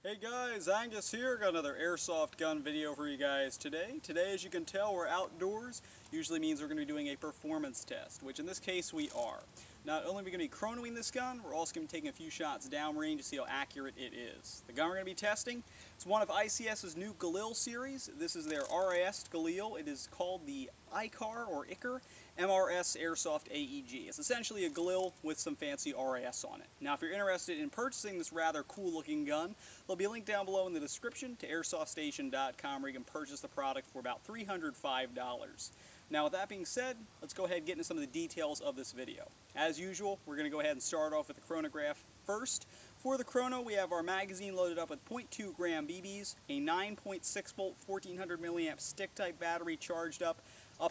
Hey guys, Angus here. Got another airsoft gun video for you guys today. Today, as you can tell, we're outdoors. Usually means we're going to be doing a performance test, which in this case we are. Not only are we going to be chronoing this gun, we're also going to be taking a few shots downrange to see how accurate it is. The gun we're going to be testing, it's one of ICS's new Galil series. This is their RIS Galil. It is called the ICAR or ICAR MRS Airsoft AEG. It's essentially a Galil with some fancy RIS on it. Now if you're interested in purchasing this rather cool looking gun, there'll be a link down below in the description to airsoftStation.com where you can purchase the product for about $305. Now with that being said, let's go ahead and get into some of the details of this video. As usual, we're going to go ahead and start off with the chronograph first. For the chrono, we have our magazine loaded up with 0.2 gram BBs, a 9.6 volt 1400 milliamp stick type battery charged up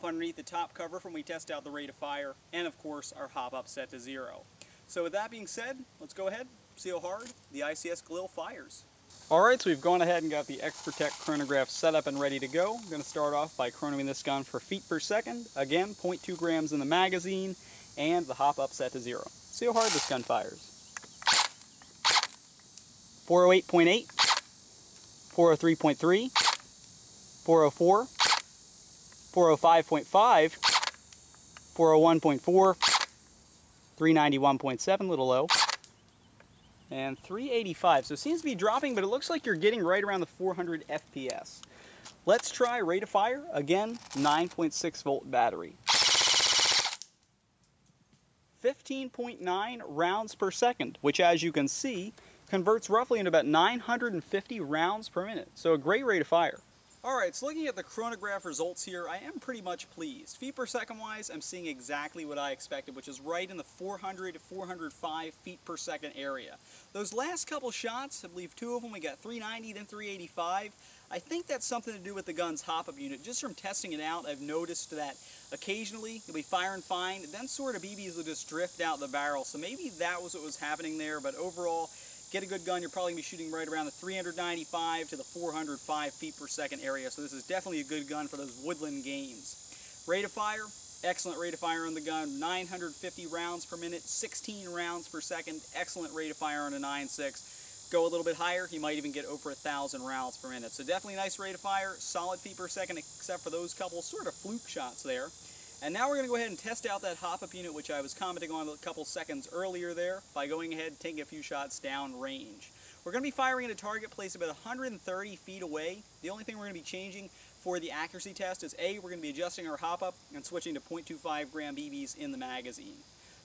underneath the top cover from when we test out the rate of fire, and of course our hop up set to 0. So with that being said, let's go ahead, see how hard the ICS Galil fires. Alright, so we've gone ahead and got the X-Protect chronograph set up and ready to go. I'm going to start off by chronoing this gun for feet per second. Again, 0.2 grams in the magazine, and the hop up set to 0. See how hard this gun fires. 408.8, 403.3, 404, 405.5, 401.4, 391.7, a little low, and 385. So it seems to be dropping, but it looks like you're getting right around the 400 FPS. Let's try rate of fire. Again, 9.6 volt battery. 15.9 rounds per second, which as you can see, converts roughly into about 950 rounds per minute. So a great rate of fire. Alright, so looking at the chronograph results here, I am pretty much pleased. Feet per second wise, I'm seeing exactly what I expected, which is right in the 400 to 405 feet per second area. Those last couple shots, I believe 2 of them, we got 390, then 385. I think that's something to do with the gun's hop-up unit. Just from testing it out, I've noticed that occasionally you'll be firing fine, then sort of BBs will just drift out the barrel. So maybe that was what was happening there, but overall, get a good gun, you're probably going to be shooting right around the 395 to the 405 feet per second area. So this is definitely a good gun for those woodland games. Rate of fire, excellent rate of fire on the gun. 950 rounds per minute, 16 rounds per second. Excellent rate of fire on a 9.6. Go a little bit higher, you might even get over 1,000 rounds per minute. So definitely a nice rate of fire, solid feet per second, except for those couple sort of fluke shots there. And now we're going to go ahead and test out that hop-up unit, which I was commenting on a couple seconds earlier there, by going ahead and taking a few shots down range. We're going to be firing at a target placed about 130 feet away. The only thing we're going to be changing for the accuracy test is A, we're going to be adjusting our hop-up and switching to 0.25 gram BBs in the magazine.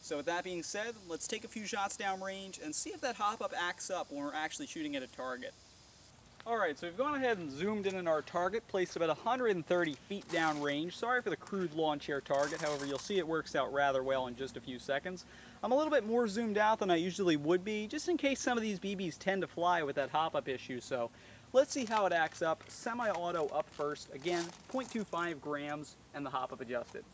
So with that being said, let's take a few shots down range and see if that hop-up acts up when we're actually shooting at a target. Alright, so we've gone ahead and zoomed in on our target, placed about 130 feet down range. Sorry for the crude lawn chair target, however you'll see it works out rather well in just a few seconds. I'm a little bit more zoomed out than I usually would be, just in case some of these BBs tend to fly with that hop-up issue, so let's see how it acts up. Semi-auto up first, again, 0.25 grams and the hop-up adjusted.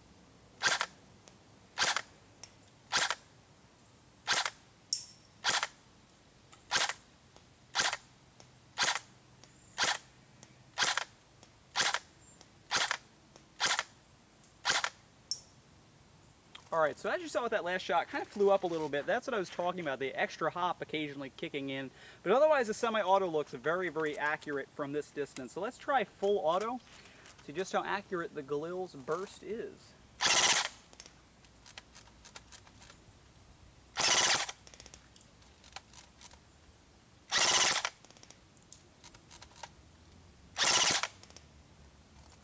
Alright, so as you saw with that last shot, kind of flew up a little bit. That's what I was talking about, the extra hop occasionally kicking in. But otherwise, the semi-auto looks very, very accurate from this distance. So let's try full auto, see just how accurate the Galil's burst is.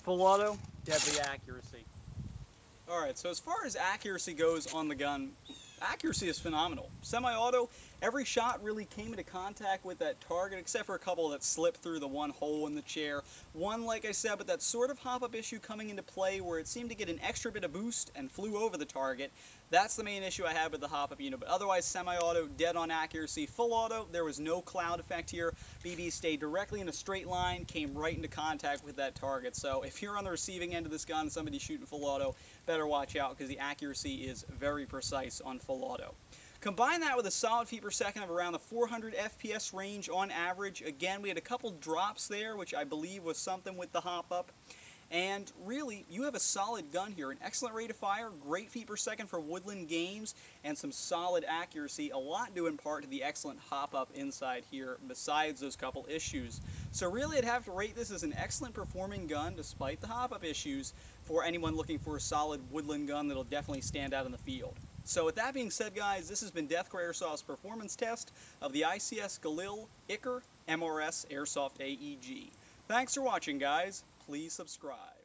Full auto, deadly accuracy. Alright, so as far as accuracy goes on the gun, accuracy is phenomenal. Semi-auto, every shot really came into contact with that target, except for a couple that slipped through the one hole in the chair. One, like I said, but that sort of hop-up issue coming into play where it seemed to get an extra bit of boost and flew over the target. That's the main issue I had with the hop-up unit, but otherwise semi-auto, dead on accuracy. Full auto, there was no cloud effect here. BB stayed directly in a straight line, came right into contact with that target. So if you're on the receiving end of this gun, somebody shooting full auto, better watch out because the accuracy is very precise on full auto. Combine that with a solid feet per second of around the 400 FPS range on average. Again, we had a couple drops there, which I believe was something with the hop-up. And really, you have a solid gun here, an excellent rate of fire, great feet per second for woodland games, and some solid accuracy, a lot due in part to the excellent hop-up inside here, besides those couple issues. So really, I'd have to rate this as an excellent performing gun, despite the hop-up issues, for anyone looking for a solid woodland gun that'll definitely stand out in the field. So with that being said, guys, this has been Deathcore Airsoft's performance test of the ICS Galil ICAR MRS Airsoft AEG. Thanks for watching, guys. Please subscribe.